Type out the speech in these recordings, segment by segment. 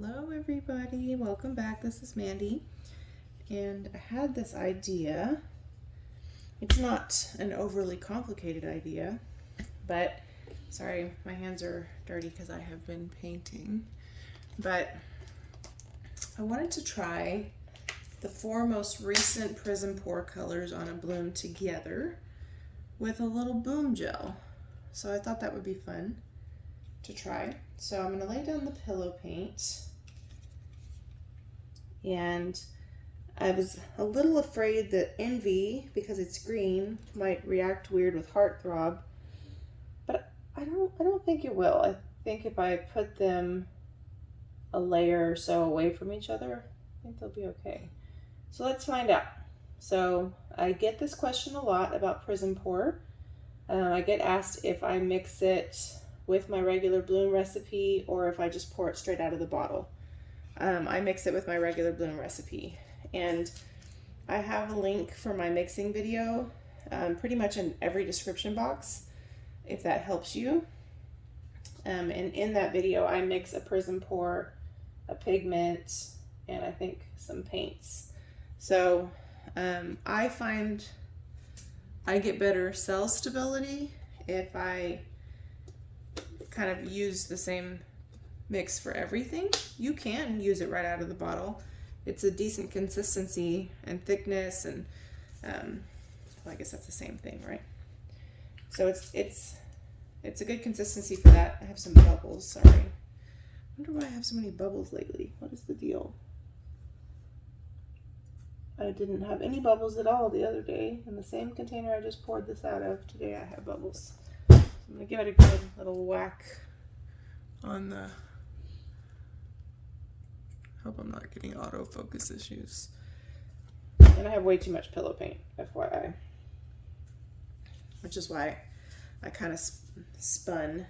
Hello everybody, welcome back. This is Mandy, and I had this idea. It's not an overly complicated idea, but sorry, my hands are dirty because I have been painting. But I wanted to try the 4 most recent Prizm pour colors on a bloom together with a little boom gel. So I thought that would be fun to try. So I'm going to lay down the pillow paint, and I was a little afraid that Envy, because it's green, might react weird with Heart Throb, but I don't think it will. I think if I put them a layer or so away from each other, I think they'll be okay. So let's find out. So I get this question a lot about Prizm pour. I get asked if I mix it with my regular bloom recipe or if I just pour it straight out of the bottle. I mix it with my regular bloom recipe, and I have a link for my mixing video pretty much in every description box if that helps you. And in that video I mix a Prizm pour, a pigment, and I think some paints. So I find I get better cell stability if I kind of use the same mix for everything. You can use it right out of the bottle. It's a decent consistency and thickness, and well, I guess that's the same thing, right? So it's a good consistency for that. I have some bubbles, sorry. I wonder why I have so many bubbles lately. What is the deal? I didn't have any bubbles at all the other day. In the same container I just poured this out of, today I have bubbles. I'm going to give it a good little whack on the... Hope I'm not getting autofocus issues. And I have way too much pillow paint, FYI. Which is why I kind of spun.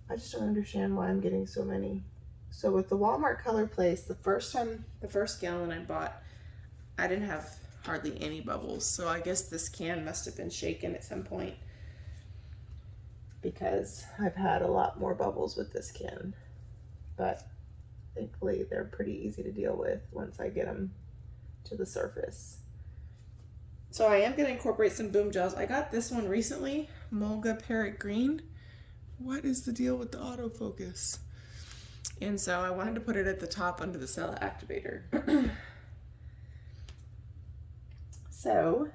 I just don't understand why I'm getting so many. So with the Walmart Color Place, the first gallon I bought, I didn't have hardly any bubbles. So I guess this can must have been shaken at some point, because I've had a lot more bubbles with this can. But thankfully they're pretty easy to deal with once I get them to the surface. So I am going to incorporate some boom gels. I got this one recently, Mulga Parrot Green. What is the deal with the autofocus? And so I wanted to put it at the top under the cell activator. So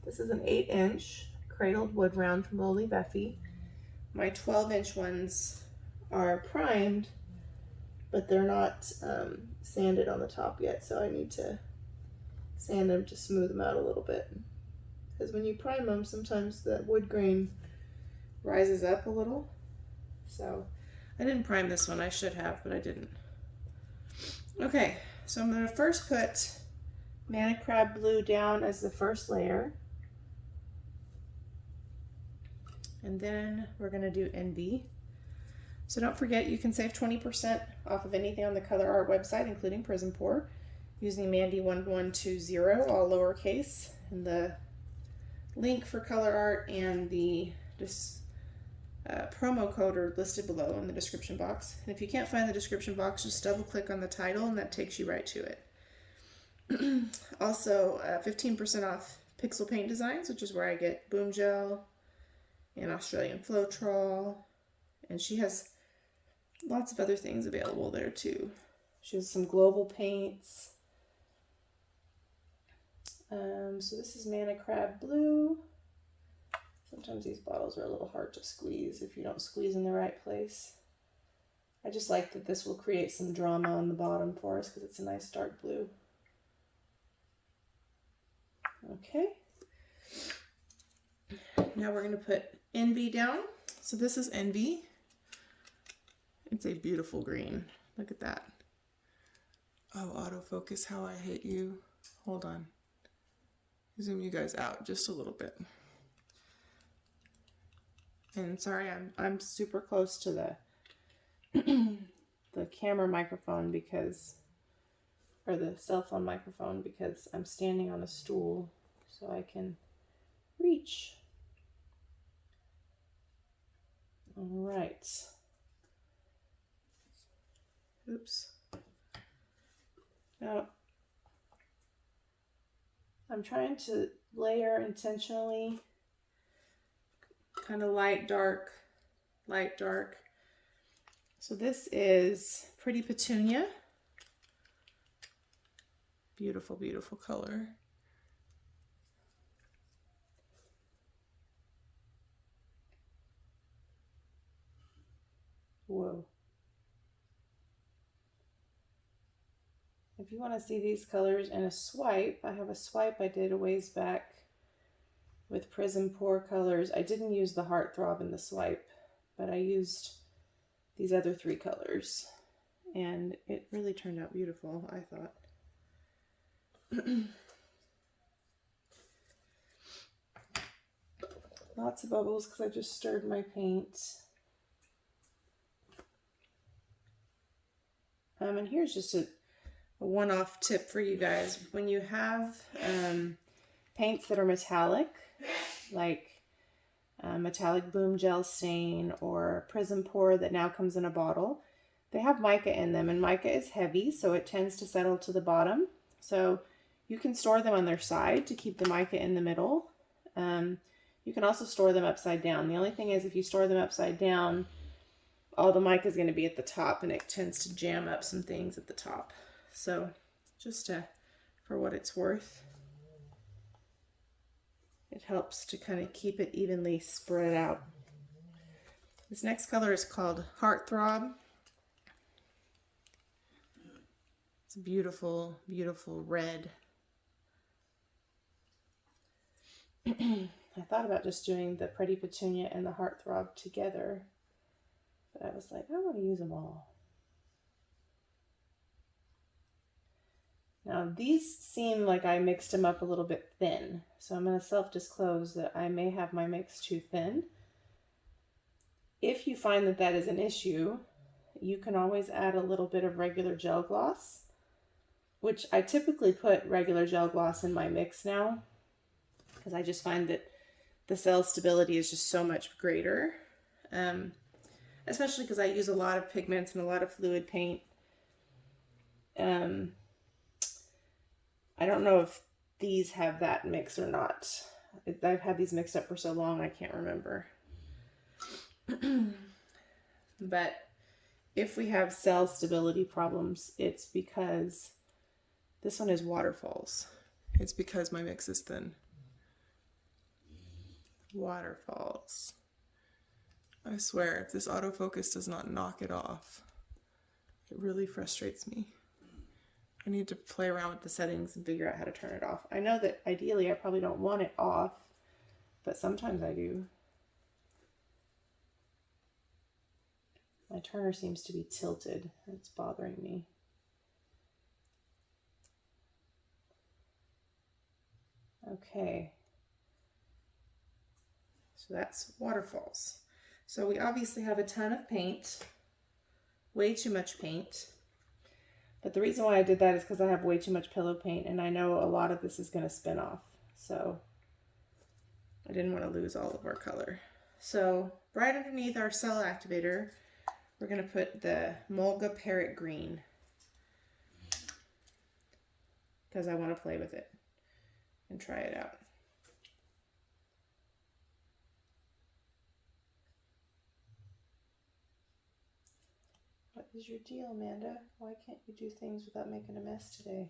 this is an 8-inch cradled wood round from Lolivefe. My 12-inch ones are primed, but they're not sanded on the top yet, so I need to sand them to smooth them out a little bit. Because when you prime them, sometimes the wood grain rises up a little. So I didn't prime this one. I should have, but I didn't. Okay, so I'm going to first put Manna Crab Blue down as the first layer. And then we're going to do Envy. So don't forget, you can save 20% off of anything on the Colourarte website, including Prizm pour, using Mandy1120, all lowercase. And the link for Colourarte and the promo code are listed below in the description box. And if you can't find the description box, just double click on the title and that takes you right to it. Also, 15% off Pixel Paint Designs, which is where I get Boom Gel and Australian Floetrol. And she has lots of other things available there too. She has some global paints. So this is Manna Crab Blue. Sometimes these bottles are a little hard to squeeze if you don't squeeze in the right place. I just like that this will create some drama on the bottom for us because it's a nice dark blue. Okay. Now we're going to put Envy down. So this is Envy. It's a beautiful green. Look at that. Oh, autofocus, how I hate you. Hold on. Zoom you guys out just a little bit. And sorry, I'm super close to the the camera microphone because, or the cell phone microphone, because I'm standing on a stool so I can reach. All right. Oops. Now, I'm trying to layer intentionally, kind of light, dark, light, dark. So this is Pretty Petunia. Beautiful, beautiful color. Whoa. If you want to see these colors in a swipe, I have a swipe I did a ways back with Prizm Pour colors. I didn't use the Heart Throb in the swipe, but I used these other 3 colors, and it really turned out beautiful, I thought. Lots of bubbles because I just stirred my paint. And here's just a one-off tip for you guys. When you have paints that are metallic, like metallic bloom gel stain or Prizm Pour that now comes in a bottle, they have mica in them, and mica is heavy, so it tends to settle to the bottom. So you can store them on their side to keep the mica in the middle. You can also store them upside down. The only thing is, if you store them upside down, all the mica is going to be at the top, and it tends to jam up some things at the top. So just for what it's worth, it helps to kind of keep it evenly spread out. This next color is called Heart Throb. It's a beautiful, beautiful red. I thought about just doing the Pretty Petunia and the Heart Throb together, but I was like, I want to use them all. Now these seem like I mixed them up a little bit thin, so I'm going to self-disclose that I may have my mix too thin. If you find that that is an issue, you can always add a little bit of regular gel gloss, which I typically put regular gel gloss in my mix now, because I just find that the cell stability is just so much greater, especially because I use a lot of pigments and a lot of fluid paint. I don't know if these have that mix or not. I've had these mixed up for so long I can't remember. But if we have cell stability problems, it's because this one is Waterfalls. It's because my mix is thin. Waterfalls. I swear, if this autofocus does not knock it off, it really frustrates me. I need to play around with the settings and figure out how to turn it off. I know that ideally I probably don't want it off, but sometimes I do. My turner seems to be tilted. It's bothering me. Okay. So that's Waterfalls. So we obviously have a ton of paint, way too much paint. But the reason why I did that is because I have way too much pillow paint, and I know a lot of this is going to spin off. So I didn't want to lose all of our color. So right underneath our cell activator, we're going to put the Mulga Parrot Green, because I want to play with it and try it out. What is your deal, Amanda? Why can't you do things without making a mess today?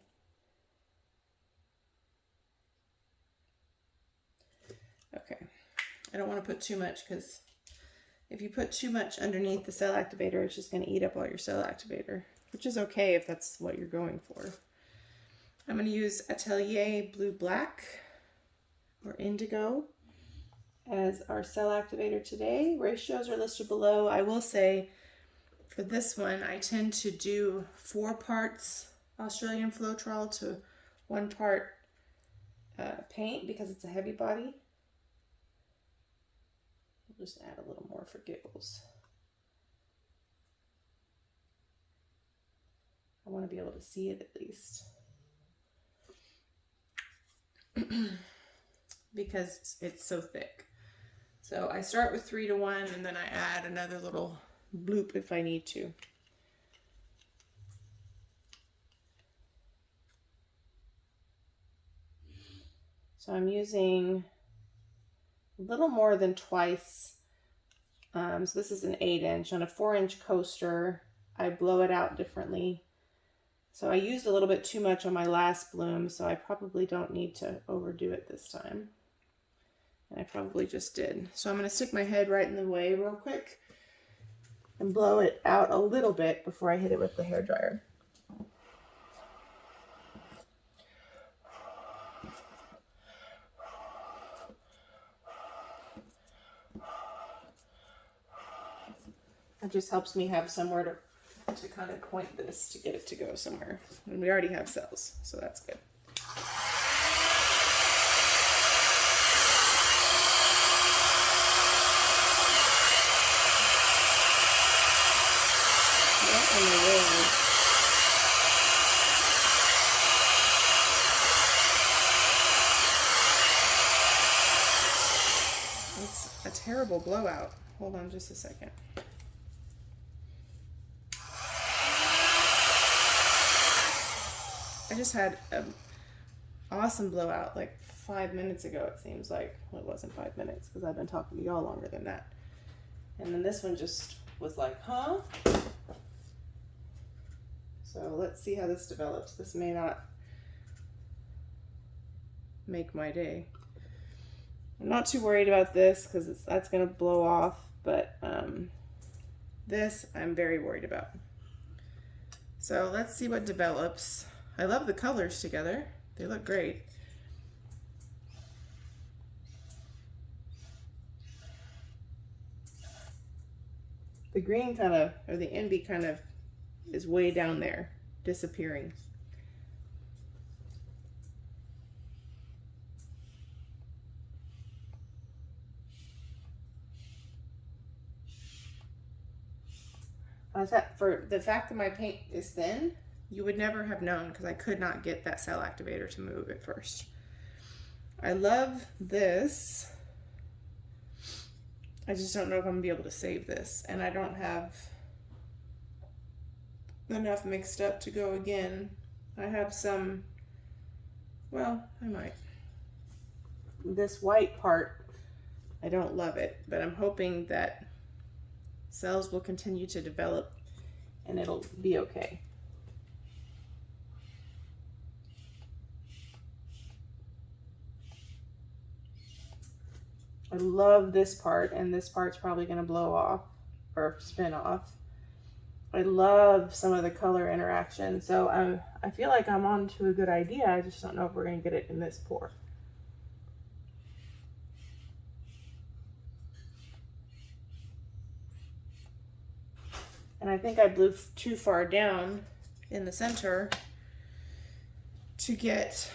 Okay, I don't want to put too much, because if you put too much underneath the cell activator, it's just going to eat up all your cell activator, which is okay if that's what you're going for. I'm going to use Atelier Blue Black or Indigo as our cell activator today. Ratios are listed below. I will say for this one, I tend to do 4 parts Australian Floetrol to 1 part paint because it's a heavy body. I'll just add a little more for giggles. I want to be able to see it at least. Because it's so thick. So I start with 3 to 1, and then I add another little bloop if I need to. So I'm using a little more than twice. So this is an 8-inch. On a 4-inch coaster, I blow it out differently. So I used a little bit too much on my last bloom, so I probably don't need to overdo it this time. And I probably just did. So I'm going to stick my head right in the way real quick and blow it out a little bit before I hit it with the hairdryer. It just helps me have somewhere to kind of point this to get it to go somewhere. And we already have cells, so that's good. What in the world? It's a terrible blowout. Hold on just a second. I just had an awesome blowout like 5 minutes ago, it seems like. Well, it wasn't 5 minutes because I've been talking to y'all longer than that. And then this one just was like, huh? So let's see how this develops. This may not make my day. I'm not too worried about this because that's going to blow off, but this I'm very worried about. So let's see what develops. I love the colors together. They look great. The green kind of, or the envy kind of is way down there, disappearing. For the fact that my paint is thin, you would never have known because I could not get that cell activator to move at first. I love this. I just don't know if I'm gonna be able to save this, and I don't have enough mixed up to go again. I have some, well, I might. This white part, I don't love it, but I'm hoping that cells will continue to develop and it'll be okay. I love this part, and this part's probably going to blow off or spin off. I love some of the color interaction, so I feel like I'm on to a good idea. I just don't know if we're going to get it in this pour. And I think I blew too far down in the center to get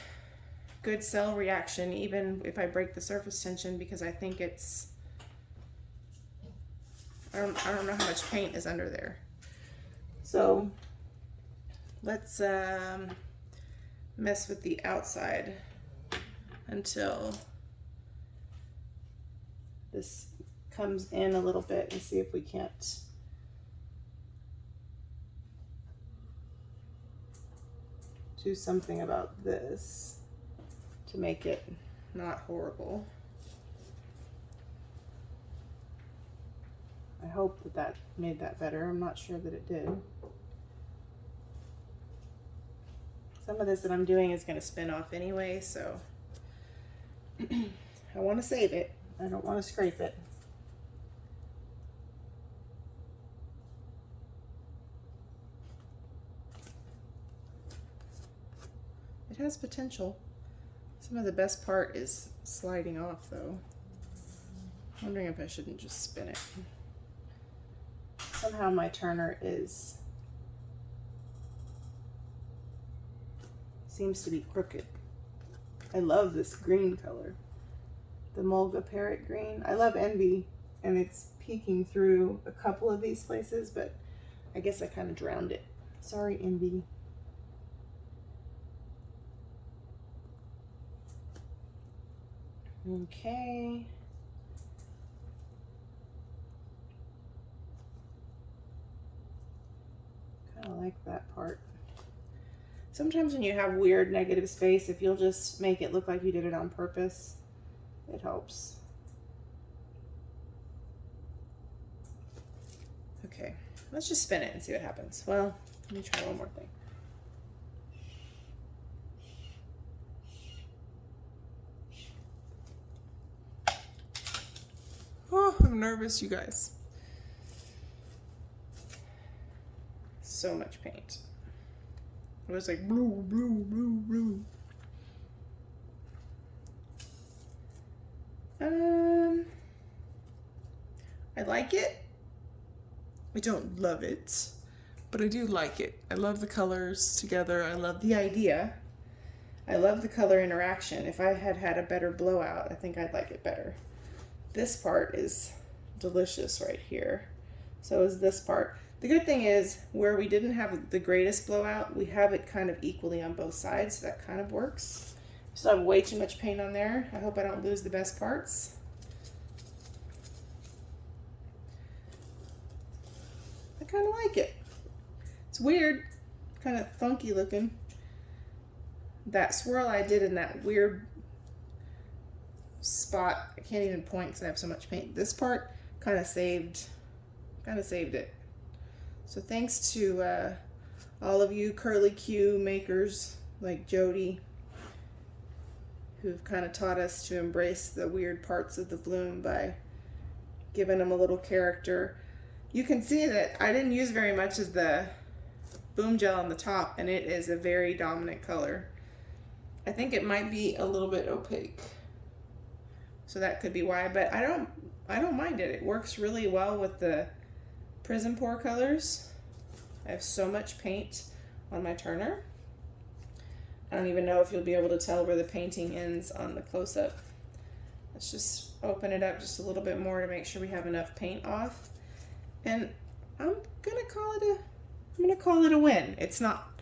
good cell reaction, even if I break the surface tension, because I think it's, I don't know how much paint is under there. So let's mess with the outside until this comes in a little bit and see if we can't do something about this to make it not horrible. I hope that that made that better. I'm not sure that it did. Some of this that I'm doing is going to spin off anyway, so I want to save it. I don't want to scrape it. It has potential. Some of the best part is sliding off though. I'm wondering if I shouldn't just spin it. Somehow my turner seems to be crooked. I love this green color. The Mulga Parrot green. I love Envy, and it's peeking through a couple of these places, but I guess I kind of drowned it. Sorry, Envy. Okay. Kind of like that part. Sometimes when you have weird negative space, if you'll just make it look like you did it on purpose, it helps. Okay, let's just spin it and see what happens. Well, let me try one more thing. Oh, I'm nervous, you guys. So much paint. It was like blue, blue, blue, blue. I like it. I don't love it, but I do like it. I love the colors together. I love the idea. I love the color interaction. If I had had a better blowout, I think I'd like it better. This part is delicious right here. So is this part. The good thing is, where we didn't have the greatest blowout, we have it kind of equally on both sides, so that kind of works. Still have way too much paint on there. I hope I don't lose the best parts. I kind of like it. It's weird, kind of funky looking. That swirl I did in that weird spot, I can't even point because I have so much paint. This part kind of saved it. So thanks to all of you curly Q makers like Jody, who've kind of taught us to embrace the weird parts of the bloom by giving them a little character. You can see that I didn't use very much of the boom gel on the top, and it is a very dominant color. I think it might be a little bit opaque, so that could be why, but I don't mind it. It works really well with the Prizm pour colors. I have so much paint on my turner. I don't even know if you'll be able to tell where the painting ends on the close-up. Let's just open it up just a little bit more to make sure we have enough paint off. And I'm gonna call it a win. It's not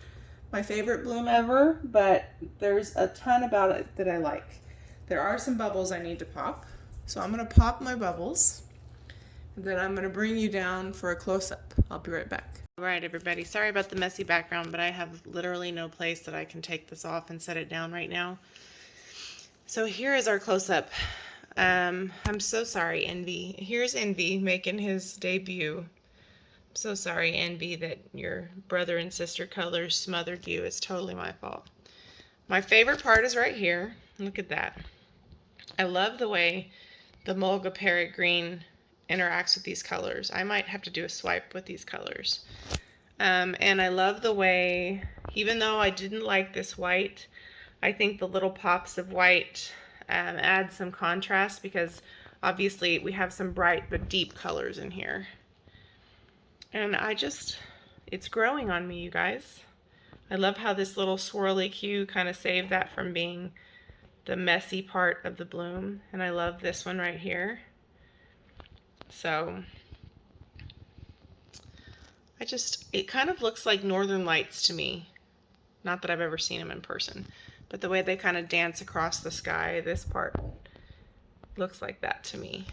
my favorite bloom ever, but there's a ton about it that I like. There are some bubbles I need to pop, so I'm gonna pop my bubbles, and then I'm gonna bring you down for a close-up. I'll be right back. All right, everybody, sorry about the messy background, but I have literally no place that I can take this off and set it down right now. So here is our close-up. I'm so sorry, Envy. Here's Envy making his debut. I'm so sorry, Envy, that your brother and sister colors smothered you. It's totally my fault. My favorite part is right here. Look at that. I love the way the Mulga Parrot Green interacts with these colors. I might have to do a swipe with these colors. And I love the way, even though I didn't like this white, I think the little pops of white add some contrast, because obviously we have some bright but deep colors in here. And it's growing on me, you guys. I love how this little swirly Q kind of saved that from being the messy part of the bloom. And I love this one right here. So it kind of looks like Northern Lights to me. Not that I've ever seen them in person, but the way they kind of dance across the sky, this part looks like that to me.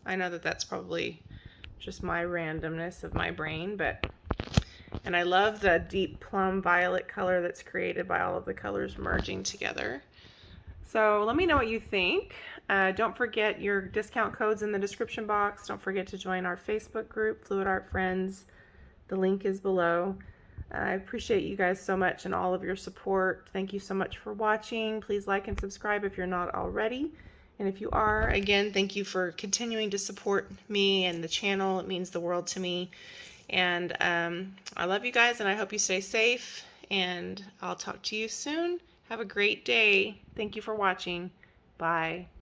I know that that's probably just my randomness of my brain, and I love the deep plum violet color that's created by all of the colors merging together. So let me know what you think. Don't forget your discount codes in the description box. Don't forget to join our Facebook group, Fluid Art Friends. The link is below. I appreciate you guys so much and all of your support. Thank you so much for watching. Please like and subscribe if you're not already. And if you are, again, thank you for continuing to support me and the channel. It means the world to me. And I love you guys, and I hope you stay safe. And I'll talk to you soon. Have a great day. Thank you for watching. Bye.